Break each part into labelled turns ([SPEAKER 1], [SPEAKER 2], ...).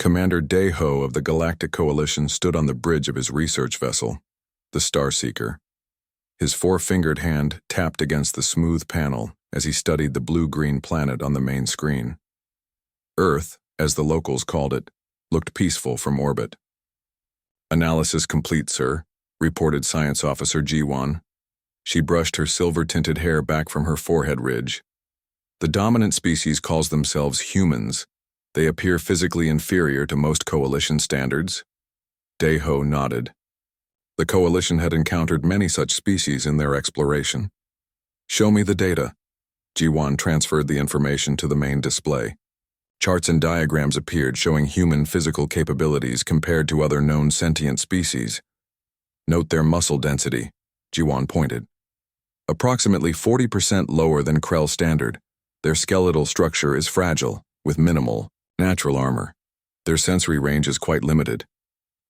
[SPEAKER 1] Commander Daeho of the Galactic Coalition stood on the bridge of his research vessel, the Starseeker. His four-fingered hand tapped against the smooth panel as he studied the blue-green planet on the main screen. Earth, as the locals called it, looked peaceful from orbit. "Analysis complete, sir," reported Science Officer G1. She brushed her silver-tinted hair back from her forehead ridge. "The dominant species calls themselves humans. They appear physically inferior to most Coalition standards." Daeho nodded. The Coalition had encountered many such species in their exploration. "Show me the data." G1 transferred the information to the main display. Charts and diagrams appeared showing human physical capabilities compared to other known sentient species. "Note their muscle density," G1 pointed. "Approximately 40% lower than Krell standard. Their skeletal structure is fragile, with minimal, natural armor. Their sensory range is quite limited.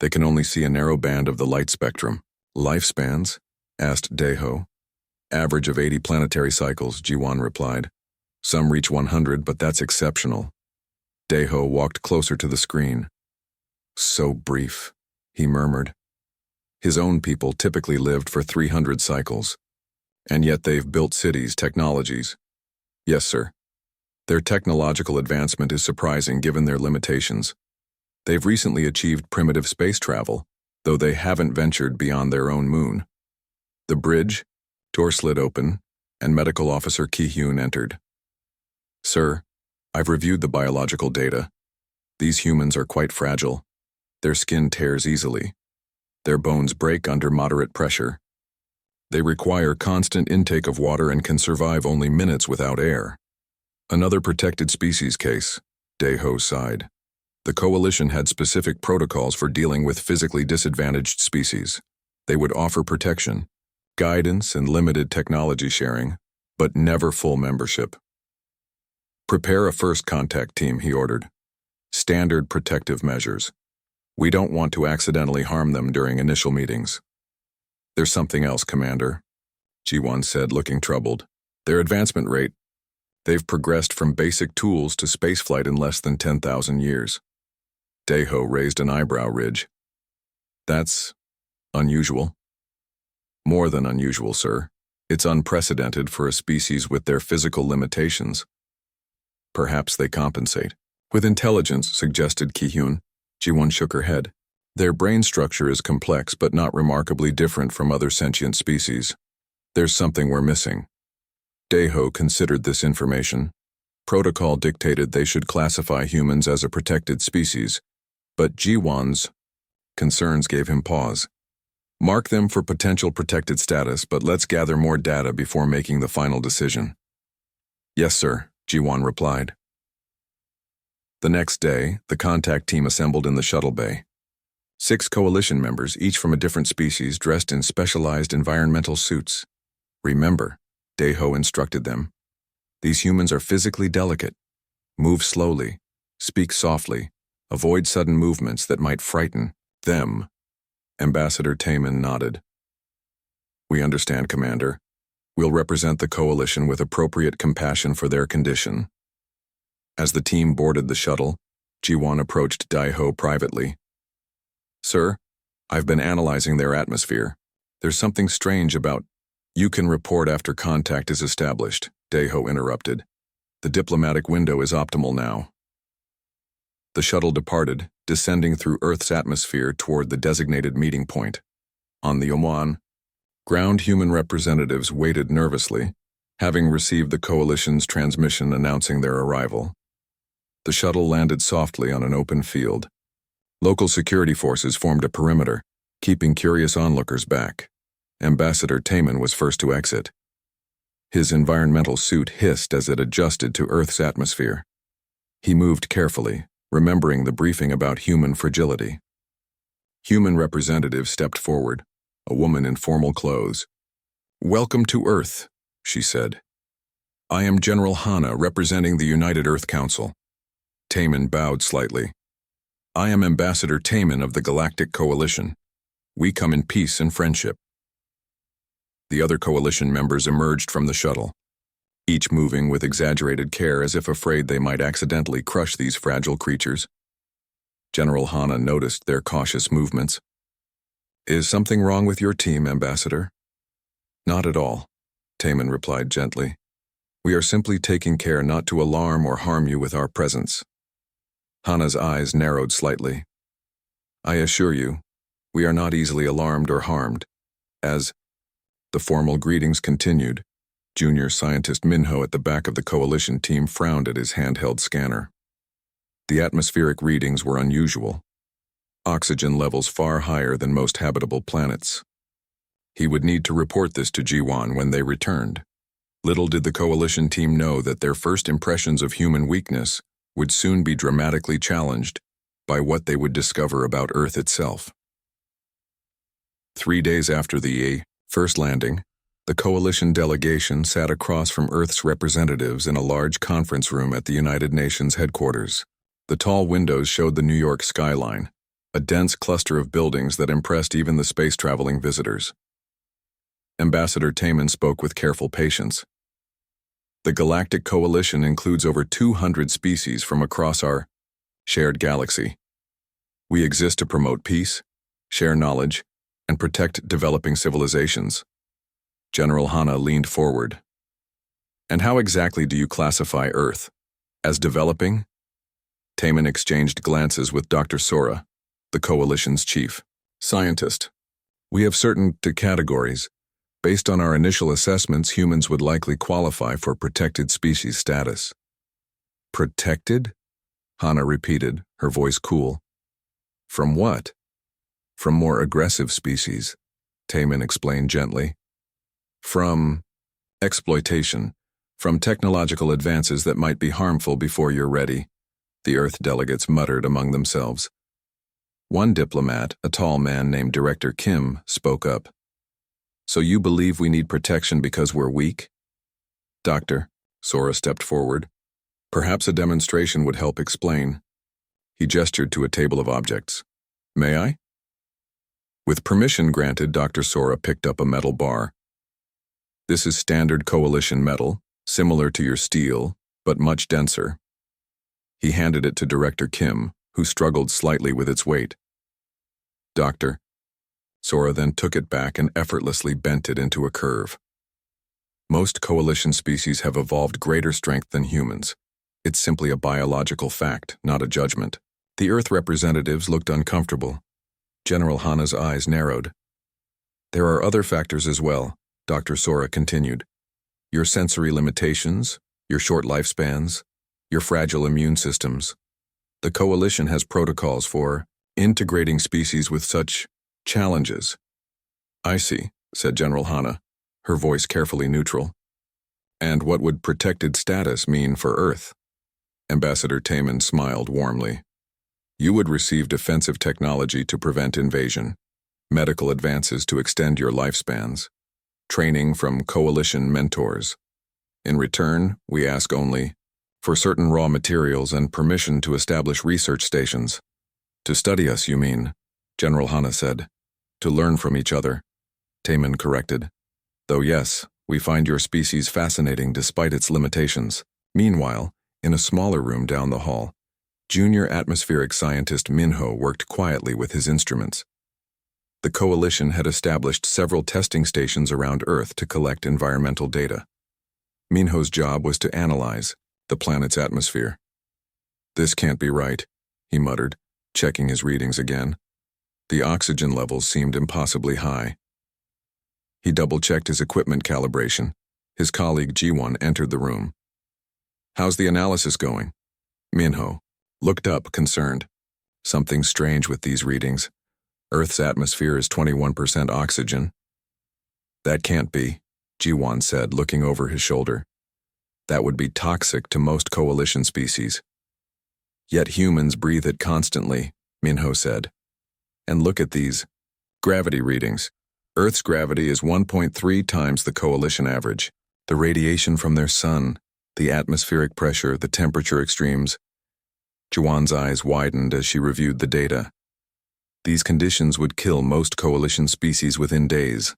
[SPEAKER 1] They can only see a narrow band of the light spectrum." "Lifespans?" asked Daeho. "Average of 80 planetary cycles," G1 replied. "Some reach 100, but that's exceptional." Daeho walked closer to the screen. "So brief," he murmured. His own people typically lived for 300 cycles. And yet they've built cities, technologies. "Yes, sir. Their technological advancement is surprising given their limitations. They've recently achieved primitive space travel, though they haven't ventured beyond their own moon." The bridge, door slid open, and Medical Officer Ki-Hyun entered. "Sir, I've reviewed the biological data. These humans are quite fragile. Their skin tears easily. Their bones break under moderate pressure. They require constant intake of water and can survive only minutes without air." "Another protected species case," Daeho sighed. The Coalition had specific protocols for dealing with physically disadvantaged species. They would offer protection, guidance, and limited technology sharing, but never full membership. "Prepare a first contact team," he ordered. "Standard protective measures. We don't want to accidentally harm them during initial meetings." "There's something else, Commander," G1 said, looking troubled. "Their advancement rate. They've progressed from basic tools to spaceflight in less than 10,000 years. Daeho raised an eyebrow ridge. "That's unusual." "More than unusual, sir. It's unprecedented for a species with their physical limitations." "Perhaps they compensate." "With intelligence," suggested Ki-Hyun. Ji-won shook her head. "Their brain structure is complex but not remarkably different from other sentient species. There's something we're missing." Daeho considered this information. Protocol dictated they should classify humans as a protected species, but Ji-won's concerns gave him pause. "Mark them for potential protected status, but let's gather more data before making the final decision." "Yes, sir," Ji-won replied. The next day, the contact team assembled in the shuttle bay. 6 Coalition members, each from a different species, dressed in specialized environmental suits. "Remember," Daeho instructed them, "these humans are physically delicate. Move slowly, speak softly, avoid sudden movements that might frighten them." Ambassador Taemin nodded. "We understand, Commander. We'll represent the Coalition with appropriate compassion for their condition." As the team boarded the shuttle, Ji-won approached Daeho privately. "Sir, I've been analyzing their atmosphere. There's something strange about—" "You can report after contact is established," Daeho interrupted. "The diplomatic window is optimal now." The shuttle departed, descending through Earth's atmosphere toward the designated meeting point. On the Oman, ground human representatives waited nervously, having received the Coalition's transmission announcing their arrival. The shuttle landed softly on an open field. Local security forces formed a perimeter, keeping curious onlookers back. Ambassador Taemin was first to exit. His environmental suit hissed as it adjusted to Earth's atmosphere. He moved carefully, remembering the briefing about human fragility. Human representative stepped forward, a woman in formal clothes. "Welcome to Earth," she said. "I am General Hana, representing the United Earth Council." Taemin bowed slightly. "I am Ambassador Taemin of the Galactic Coalition. We come in peace and friendship." The other Coalition members emerged from the shuttle, each moving with exaggerated care as if afraid they might accidentally crush these fragile creatures. General Hana noticed their cautious movements. Is something wrong with your team, Ambassador? Not at all, Taman replied gently. We are simply taking care not to alarm or harm you with our presence. Hana's eyes narrowed slightly. I assure you, we are not easily alarmed or harmed. As the formal greetings continued, Junior Scientist Minho at the back of the coalition team frowned at his handheld scanner. The atmospheric readings were unusual. Oxygen levels far higher than most habitable planets. He would need to report this to Jiwan when they returned. Little did the coalition team know that their first impressions of human weakness would soon be dramatically challenged by what they would discover about Earth itself. 3 days after the first landing, the coalition delegation sat across from Earth's representatives in a large conference room at the United Nations headquarters. The tall windows showed the New York skyline, a dense cluster of buildings that impressed even the space-traveling visitors. Ambassador Taman spoke with careful patience. The Galactic Coalition includes over 200 species from across our shared galaxy. We exist to promote peace, share knowledge, and protect developing civilizations. General Hana leaned forward. And how exactly do you classify Earth? As developing? Taman exchanged glances with Dr. Sora, the coalition's chief scientist. We have certain categories. Based on our initial assessments, humans would likely qualify for protected species status. Protected? Hana repeated, her voice cool. From what? From more aggressive species, Taman explained gently. From exploitation, from technological advances that might be harmful before you're ready, the Earth delegates muttered among themselves. One diplomat, a tall man named Director Kim, spoke up. So you believe we need protection because we're weak? Doctor, Sora stepped forward. Perhaps a demonstration would help explain. He gestured to a table of objects. May I? With permission granted, Dr. Sora picked up a metal bar. This is standard coalition metal, similar to your steel, but much denser. He handed it to Director Kim, who struggled slightly with its weight. Doctor. Sora then took it back and effortlessly bent it into a curve. Most coalition species have evolved greater strength than humans. It's simply a biological fact, not a judgment. The Earth representatives looked uncomfortable. General Hana's eyes narrowed. There are other factors as well, Dr. Sora continued. Your sensory limitations, your short lifespans, your fragile immune systems. The coalition has protocols for integrating species with such challenges. I see, said General Hana, her voice carefully neutral. And what would protected status mean for Earth? Ambassador Taman smiled warmly. You would receive defensive technology to prevent invasion, medical advances to extend your lifespans, training from coalition mentors. In return, we ask only for certain raw materials and permission to establish research stations. To study us, you mean? General Hana said. To learn from each other, Taman corrected. Though yes, we find your species fascinating despite its limitations. Meanwhile, in a smaller room down the hall, junior atmospheric scientist Minho worked quietly with his instruments. The coalition had established several testing stations around Earth to collect environmental data. Minho's job was to analyze the planet's atmosphere. This can't be right, he muttered, checking his readings again. The oxygen levels seemed impossibly high. He double-checked his equipment calibration. His colleague Jiwon entered the room. How's the analysis going? Minho looked up, concerned. Something strange with these readings. Earth's atmosphere is 21% oxygen. That can't be, Jiwon said, looking over his shoulder. That would be toxic to most coalition species. Yet humans breathe it constantly, Minho said. And look at these gravity readings. Earth's gravity is 1.3 times the coalition average. The radiation from their sun, the atmospheric pressure, the temperature extremes. Jiwon's eyes widened as she reviewed the data. These conditions would kill most coalition species within days.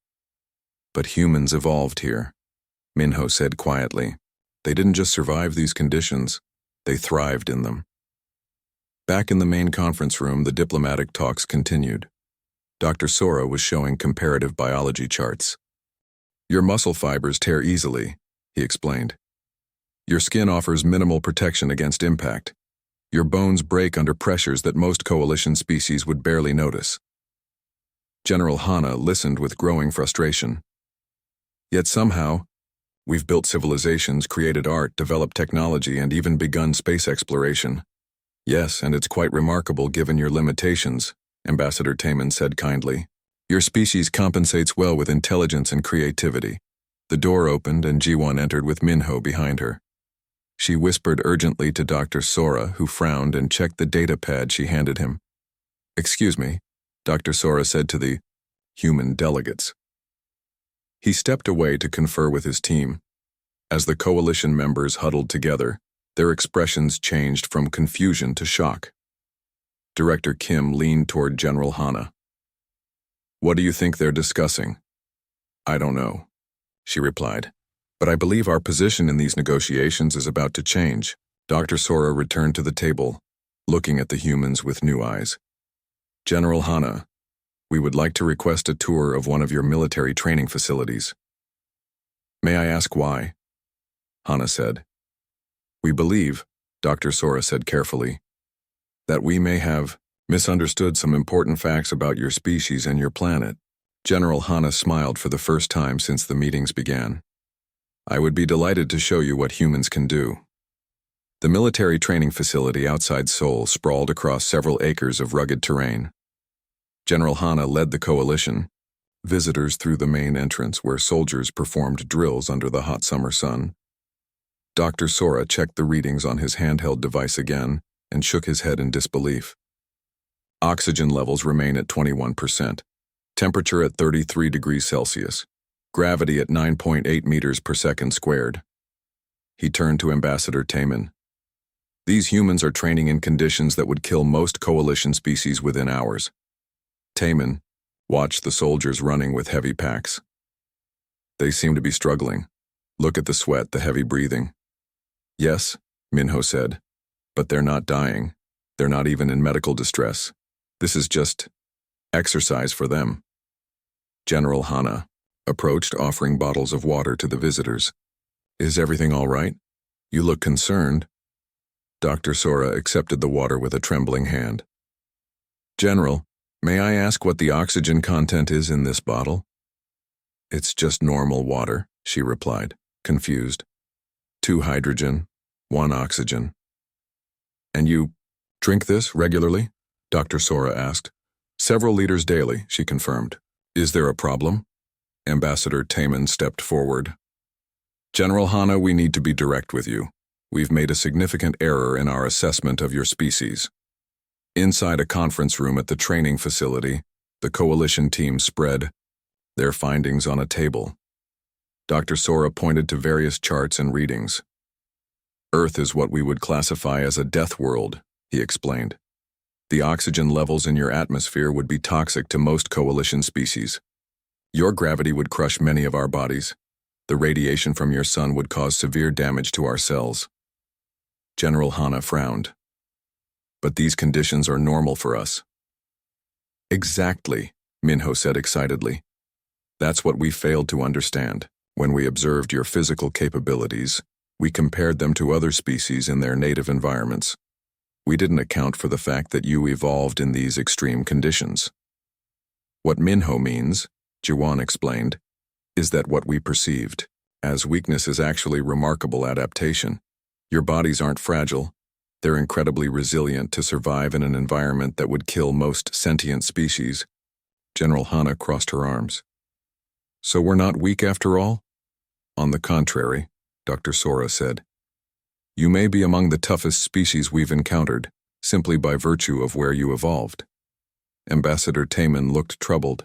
[SPEAKER 1] But humans evolved here, Minho said quietly. They didn't just survive these conditions, they thrived in them. Back in the main conference room, the diplomatic talks continued. Dr. Sora was showing comparative biology charts. Your muscle fibers tear easily, he explained. Your skin offers minimal protection against impact. Your bones break under pressures that most coalition species would barely notice. General Hana listened with growing frustration. Yet somehow, we've built civilizations, created art, developed technology, and even begun space exploration. Yes, and it's quite remarkable given your limitations, Ambassador Taman said kindly. Your species compensates well with intelligence and creativity. The door opened and Jiwon entered with Minho behind her. She whispered urgently to Dr. Sora, who frowned and checked the data pad she handed him. Excuse me, Dr. Sora said to the human delegates. He stepped away to confer with his team. As the coalition members huddled together, their expressions changed from confusion to shock. Director Kim leaned toward General Hana. What do you think they're discussing? I don't know, she replied. But I believe our position in these negotiations is about to change. Dr. Sora returned to the table, looking at the humans with new eyes. General Hana, we would like to request a tour of one of your military training facilities. May I ask why? Hana said. We believe, Dr. Sora said carefully, that we may have misunderstood some important facts about your species and your planet. General Hana smiled for the first time since the meetings began. I would be delighted to show you what humans can do. The military training facility outside Seoul sprawled across several acres of rugged terrain. General Hana led the coalition, visitors through the main entrance where soldiers performed drills under the hot summer sun. Dr. Sora checked the readings on his handheld device again and shook his head in disbelief. Oxygen levels remain at 21%, temperature at 33 degrees Celsius. Gravity at 9.8 meters per second squared. He turned to Ambassador Taman. These humans are training in conditions that would kill most coalition species within hours. Taman watched the soldiers running with heavy packs. They seem to be struggling. Look at the sweat, the heavy breathing. Yes, Minho said, but they're not dying. They're not even in medical distress. This is just exercise for them. General Hana approached, offering bottles of water to the visitors. Is everything all right? You look concerned. Dr. Sora accepted the water with a trembling hand. General, may I ask what the oxygen content is in this bottle? It's just normal water, she replied, confused. 2 hydrogen, 1 oxygen. And you drink this regularly? Dr. Sora asked. Several liters daily, she confirmed. Is there a problem? Ambassador Taman stepped forward. General Hana, we need to be direct with you. We've made a significant error in our assessment of your species. Inside a conference room at the training facility, the coalition team spread their findings on a table. Dr. Sora pointed to various charts and readings. Earth is what we would classify as a death world, he explained. The oxygen levels in your atmosphere would be toxic to most coalition species. Your gravity would crush many of our bodies. The radiation from your sun would cause severe damage to our cells. General Hana frowned. But these conditions are normal for us. Exactly, Minho said excitedly. That's what we failed to understand. When we observed your physical capabilities, we compared them to other species in their native environments. We didn't account for the fact that you evolved in these extreme conditions. What Minho means, Jiwon explained, is that what we perceived as weakness is actually remarkable adaptation. Your bodies aren't fragile. They're incredibly resilient to survive in an environment that would kill most sentient species. General Hana crossed her arms. So we're not weak after all? On the contrary, Dr. Sora said. You may be among the toughest species we've encountered, simply by virtue of where you evolved. Ambassador Taman looked troubled.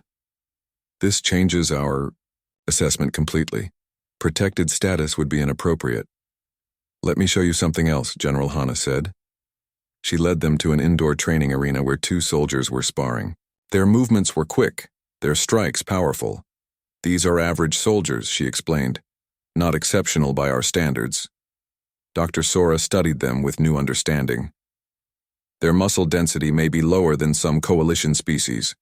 [SPEAKER 1] This changes our assessment completely. Protected status would be inappropriate. Let me show you something else, General Hana said. She led them to an indoor training arena where 2 soldiers were sparring. Their movements were quick, their strikes powerful. These are average soldiers, she explained, not exceptional by our standards. Dr. Sora studied them with new understanding. Their muscle density may be lower than some coalition species,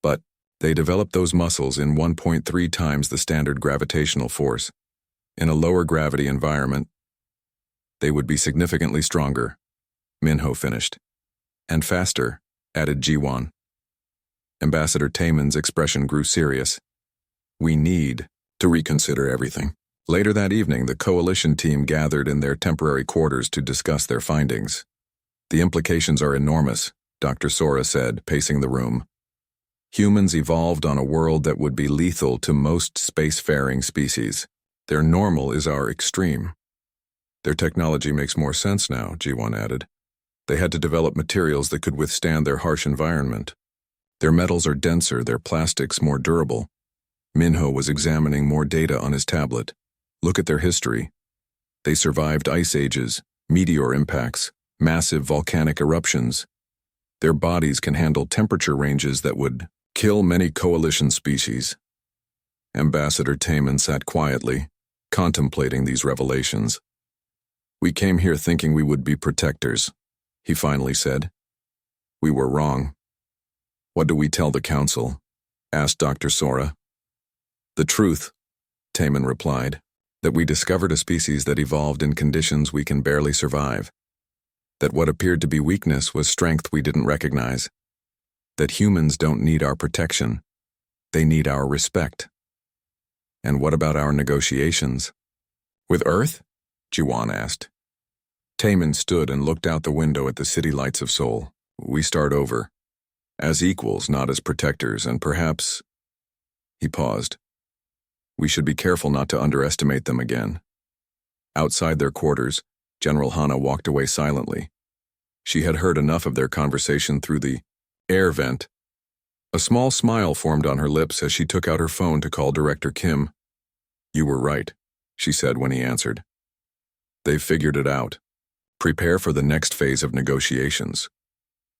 [SPEAKER 1] but they develop those muscles in 1.3 times the standard gravitational force. In a lower gravity environment, they would be significantly stronger, Minho finished. And faster, added Jiwan. Ambassador Taemin's expression grew serious. We need to reconsider everything. Later that evening, the coalition team gathered in their temporary quarters to discuss their findings. The implications are enormous, Dr. Sora said, pacing the room. Humans evolved on a world that would be lethal to most spacefaring species. Their normal is our extreme. Their technology makes more sense now, Jiwan added. They had to develop materials that could withstand their harsh environment. Their metals are denser, their plastics more durable. Minho was examining more data on his tablet. Look at their history. They survived ice ages, meteor impacts, massive volcanic eruptions. Their bodies can handle temperature ranges that would kill many coalition species. Ambassador Taemin sat quietly, contemplating these revelations. We came here thinking we would be protectors, he finally said. We were wrong. What do we tell the council? Asked Dr. Sora. The truth, Taemin replied, that we discovered a species that evolved in conditions we can barely survive. That what appeared to be weakness was strength we didn't recognize. That humans don't need our protection. They need our respect. And what about our negotiations? With Earth? Jiwan asked. Taemin stood and looked out the window at the city lights of Seoul. We start over. As equals, not as protectors, and perhaps... He paused. We should be careful not to underestimate them again. Outside their quarters, General Hana walked away silently. She had heard enough of their conversation through the air vent. A small smile formed on her lips as she took out her phone to call Director Kim. You were right, she said when he answered. They've figured it out. Prepare for the next phase of negotiations.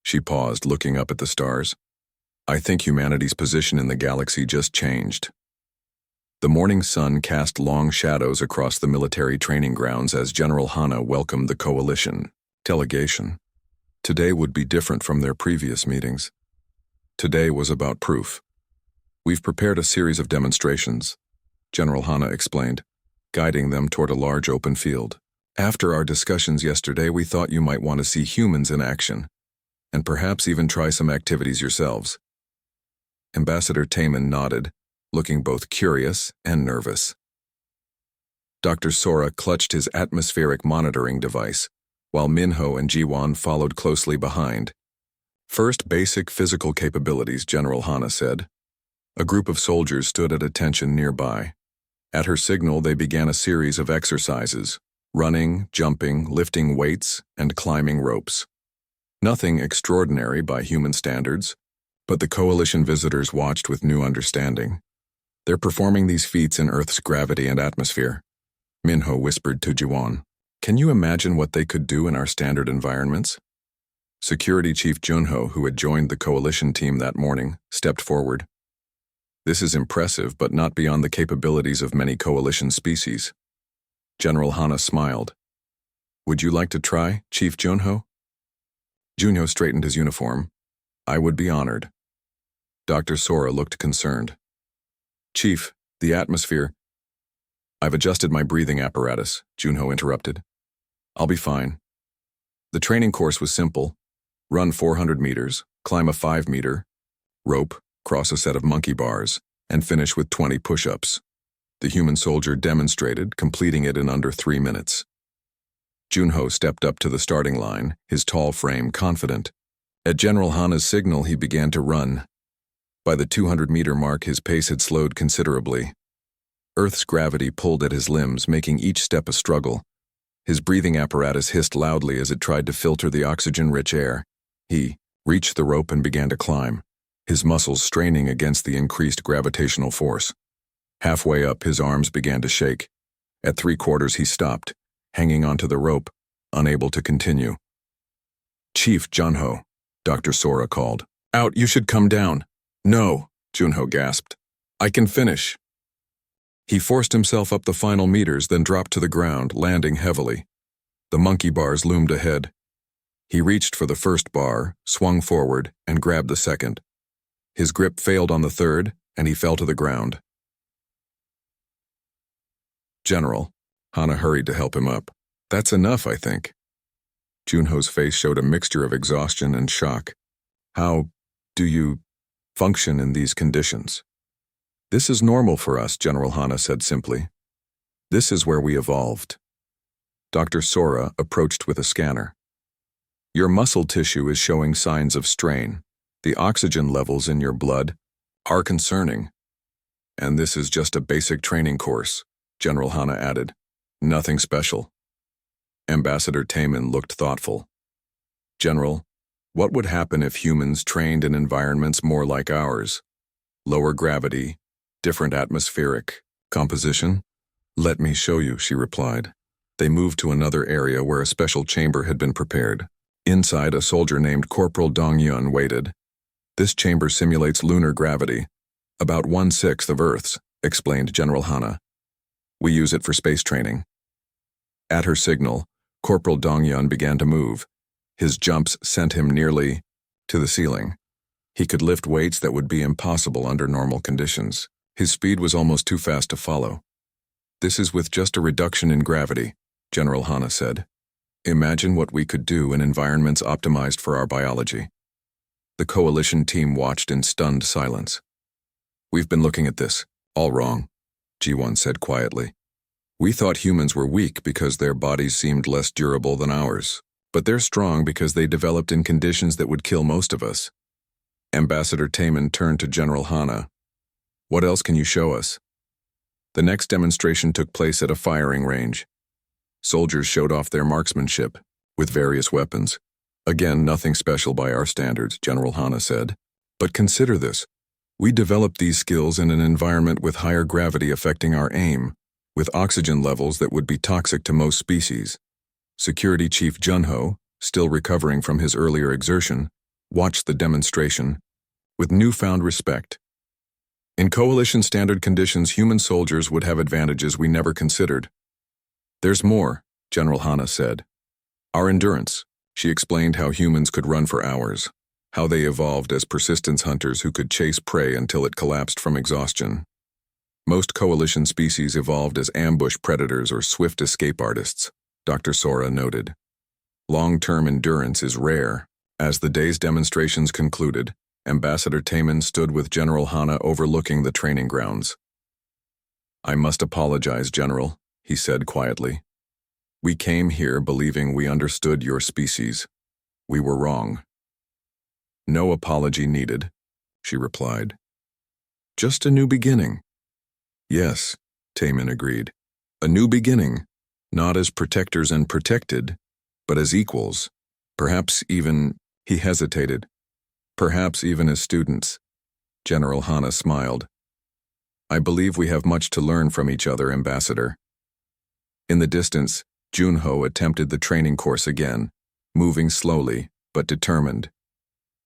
[SPEAKER 1] She paused, looking up at the stars. I think humanity's position in the galaxy just changed. The morning sun cast long shadows across the military training grounds as General Hana welcomed the coalition delegation. Today would be different from their previous meetings. Today was about proof. We've prepared a series of demonstrations, General Hana explained, guiding them toward a large open field. After our discussions yesterday, we thought you might want to see humans in action, and perhaps even try some activities yourselves. Ambassador Taemin nodded, looking both curious and nervous. Dr. Sora clutched his atmospheric monitoring device, while Minho and Jiwan followed closely behind. First, basic physical capabilities, General Hana said. A group of soldiers stood at attention nearby. At her signal, they began a series of exercises, running, jumping, lifting weights, and climbing ropes. Nothing extraordinary by human standards, but the coalition visitors watched with new understanding. They're performing these feats in Earth's gravity and atmosphere, Minho whispered to Jiwan. Can you imagine what they could do in our standard environments? Security Chief Junho, who had joined the coalition team that morning, stepped forward. This is impressive, but not beyond the capabilities of many coalition species. General Hana smiled. Would you like to try, Chief Junho? Junho straightened his uniform. I would be honored. Dr. Sora looked concerned. Chief, the atmosphere... I've adjusted my breathing apparatus, Junho interrupted. I'll be fine. The training course was simple. Run 400 meters, climb a 5-meter, rope, cross a set of monkey bars, and finish with 20 push-ups. The human soldier demonstrated, completing it in under 3 minutes. Junho stepped up to the starting line, his tall frame confident. At General Hana's signal, he began to run. By the 200-meter mark, his pace had slowed considerably. Earth's gravity pulled at his limbs, making each step a struggle. His breathing apparatus hissed loudly as it tried to filter the oxygen-rich air. He reached the rope and began to climb, his muscles straining against the increased gravitational force. Halfway up, his arms began to shake. At 3/4, he stopped, hanging onto the rope, unable to continue. Chief Junho, Dr. Sora called. Out, you should come down. No, Junho gasped. I can finish. He forced himself up the final meters, then dropped to the ground, landing heavily. The monkey bars loomed ahead. He reached for the first bar, swung forward, and grabbed the second. His grip failed on the third, and he fell to the ground. "General," Hana hurried to help him up. "That's enough, I think." Junho's face showed a mixture of exhaustion and shock. "How do you function in these conditions?" "This is normal for us," General Hana said simply. "This is where we evolved." Dr. Sora approached with a scanner. "Your muscle tissue is showing signs of strain. The oxygen levels in your blood are concerning. And this is just a basic training course," General Hana added. "Nothing special." Ambassador Taman looked thoughtful. "General, what would happen if humans trained in environments more like ours? Lower gravity, different atmospheric composition?" "Let me show you," she replied. They moved to another area where a special chamber had been prepared. Inside, a soldier named Corporal Dongyun waited. "This chamber simulates lunar gravity, about 1/6 of Earth's," explained General Hana. "We use it for space training." At her signal, Corporal Dongyun began to move. His jumps sent him nearly to the ceiling. He could lift weights that would be impossible under normal conditions. His speed was almost too fast to follow. "This is with just a reduction in gravity," General Hana said. "Imagine what we could do in environments optimized for our biology." The coalition team watched in stunned silence. "We've been looking at this. All wrong," G1 said quietly. "We thought humans were weak because their bodies seemed less durable than ours. But they're strong because they developed in conditions that would kill most of us." Ambassador Taman turned to General Hana. "What else can you show us?" The next demonstration took place at a firing range. Soldiers showed off their marksmanship with various weapons. "Again, nothing special by our standards," General Hana said. "But consider this. We developed these skills in an environment with higher gravity affecting our aim, with oxygen levels that would be toxic to most species." Security Chief Junho, still recovering from his earlier exertion, watched the demonstration with newfound respect. "In coalition standard conditions, human soldiers would have advantages we never considered." "There's more," General Hana said. "Our endurance." She explained how humans could run for hours, how they evolved as persistence hunters who could chase prey until it collapsed from exhaustion. Most coalition species evolved as ambush predators or swift escape artists, Dr. Sora noted. Long-term endurance is rare. As the day's demonstrations concluded, Ambassador Taman stood with General Hana overlooking the training grounds. "I must apologize, General," he said quietly. "We came here believing we understood your species. We were wrong." "No apology needed," she replied. "Just a new beginning." "Yes," Taman agreed. "A new beginning, not as protectors and protected, but as equals. Perhaps even," he hesitated, "perhaps even as students." General Hana smiled. "I believe we have much to learn from each other, Ambassador." In the distance, Junho attempted the training course again, moving slowly but determined.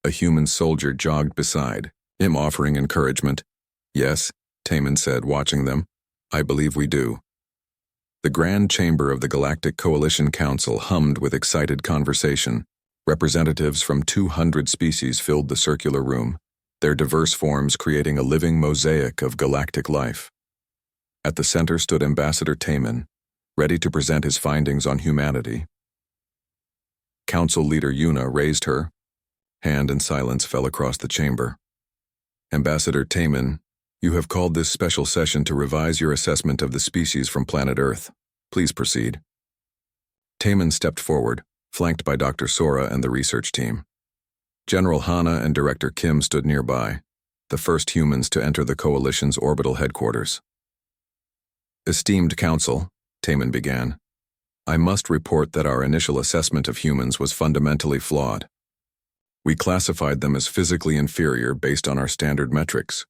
[SPEAKER 1] A human soldier jogged beside him, offering encouragement. "Yes," Taman said, watching them. "I believe we do." The grand chamber of the Galactic Coalition Council hummed with excited conversation. Representatives from 200 species filled the circular room, their diverse forms creating a living mosaic of galactic life. At the center stood Ambassador Taman, ready to present his findings on humanity. Council leader Yuna raised her hand and silence fell across the chamber. "Ambassador Taman, you have called this special session to revise your assessment of the species from planet Earth. Please proceed." Taman stepped forward, flanked by Dr. Sora and the research team. General Hana and Director Kim stood nearby, the first humans to enter the Coalition's orbital headquarters. "Esteemed Council," Taman began, "I must report that our initial assessment of humans was fundamentally flawed. We classified them as physically inferior based on our standard metrics.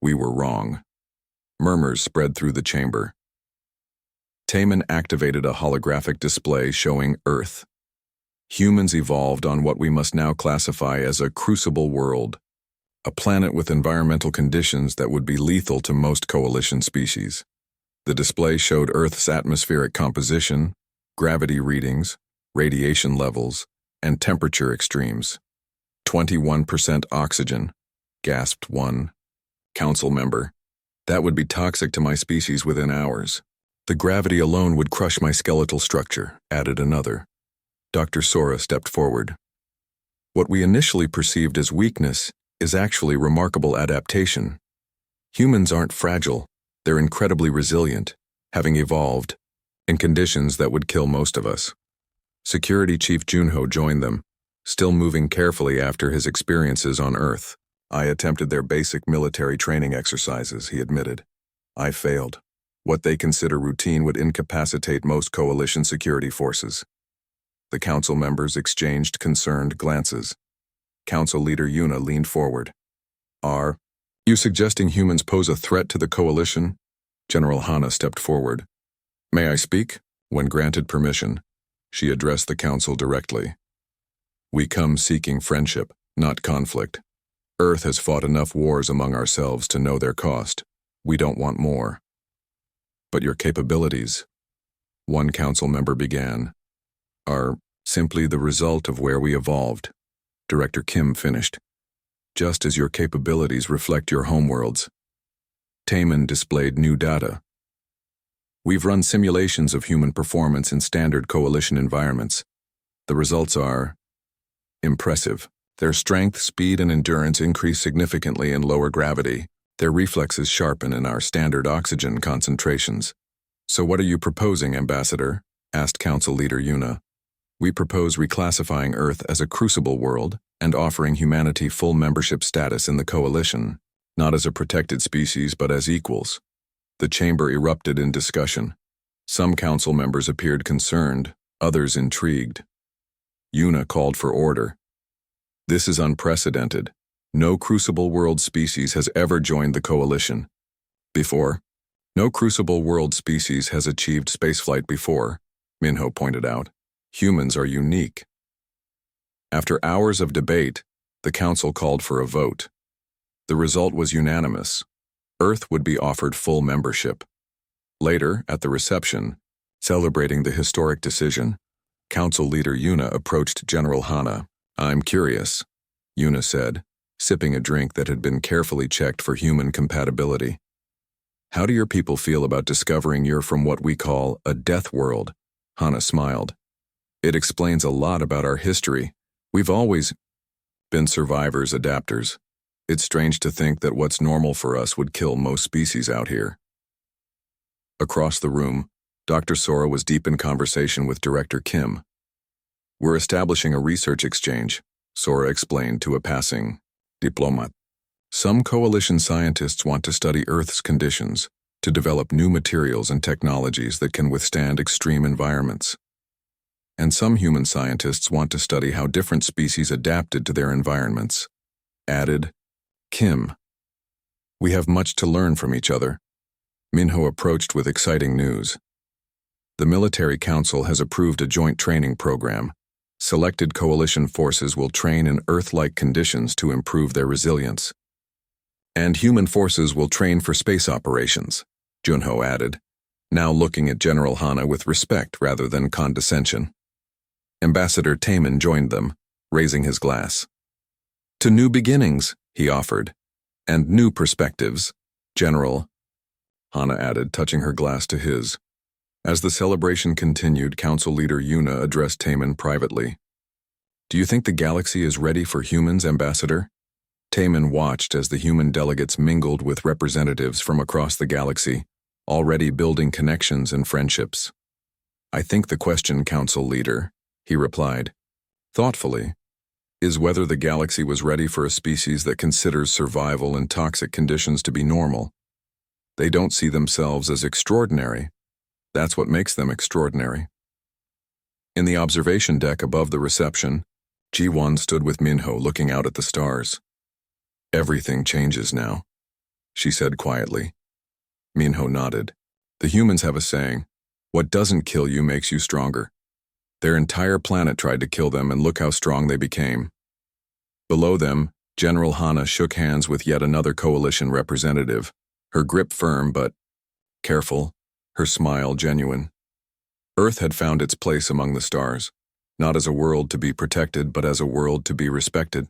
[SPEAKER 1] We were wrong." Murmurs spread through the chamber. Taman activated a holographic display showing Earth. Humans evolved on what we must now classify as a crucible world, a planet with environmental conditions that would be lethal to most coalition species. The display showed Earth's atmospheric composition, gravity readings, radiation levels, and temperature extremes. 21% oxygen, gasped one council member. That would be toxic to my species within hours. The gravity alone would crush my skeletal structure, added another. Dr. Sora stepped forward. What we initially perceived as weakness is actually remarkable adaptation. Humans aren't fragile, they're incredibly resilient, having evolved in conditions that would kill most of us. Security Chief Junho joined them, still moving carefully after his experiences on Earth. I attempted their basic military training exercises, he admitted. I failed. What they consider routine would incapacitate most coalition security forces. The council members exchanged concerned glances. Council leader Yuna leaned forward. Are you suggesting humans pose a threat to the coalition? General Hana stepped forward. May I speak? When granted permission, she addressed the council directly. We come seeking friendship, not conflict. Earth has fought enough wars among ourselves to know their cost. We don't want more. But your capabilities, one council member began, are simply the result of where we evolved. Director Kim finished. Just as your capabilities reflect your homeworlds. Taemin displayed new data. We've run simulations of human performance in standard coalition environments. The results are impressive. Their strength, speed, and endurance increase significantly in lower gravity. Their reflexes sharpen in our standard oxygen concentrations. So what are you proposing, Ambassador? Asked Council Leader Yuna. We propose reclassifying Earth as a crucible world and offering humanity full membership status in the coalition, not as a protected species but as equals. The chamber erupted in discussion. Some council members appeared concerned, others intrigued. Yuna called for order. This is unprecedented. No Crucible World species has ever joined the coalition. Before, no Crucible World species has achieved spaceflight before, Minho pointed out. Humans are unique. After hours of debate, the council called for a vote. The result was unanimous. Earth would be offered full membership. Later, at the reception, celebrating the historic decision, Council Leader Yuna approached General Hana. I'm curious, Yuna said, sipping a drink that had been carefully checked for human compatibility. How do your people feel about discovering you're from what we call a death world? Hana smiled. It explains a lot about our history. We've always been survivors, adapters. It's strange to think that what's normal for us would kill most species out here. Across the room, Dr. Sora was deep in conversation with Director Kim. We're establishing a research exchange, Sora explained to a passing diplomat. Some coalition scientists want to study Earth's conditions, to develop new materials and technologies that can withstand extreme environments. And some human scientists want to study how different species adapted to their environments. Added Kim. We have much to learn from each other. Minho approached with exciting news. The Military Council has approved a joint training program. Selected coalition forces will train in Earth-like conditions to improve their resilience. And human forces will train for space operations, Junho added, now looking at General Hana with respect rather than condescension. Ambassador Taemin joined them, raising his glass. To new beginnings, he offered, and new perspectives, General, Hana added, touching her glass to his. As the celebration continued, Council Leader Yuna addressed Taemin privately. Do you think the galaxy is ready for humans, Ambassador? Taemin watched as the human delegates mingled with representatives from across the galaxy, already building connections and friendships. I think the question, Council Leader, he replied, thoughtfully, is whether the galaxy was ready for a species that considers survival in toxic conditions to be normal. They don't see themselves as extraordinary. That's what makes them extraordinary. In the observation deck above the reception, Ji-won stood with Minho looking out at the stars. Everything changes now, she said quietly. Minho nodded. The humans have a saying, what doesn't kill you makes you stronger. Their entire planet tried to kill them, and look how strong they became. Below them, General Hana shook hands with yet another coalition representative, her grip firm but careful, her smile genuine. Earth had found its place among the stars. not as a world to be protected, but as a world to be respected.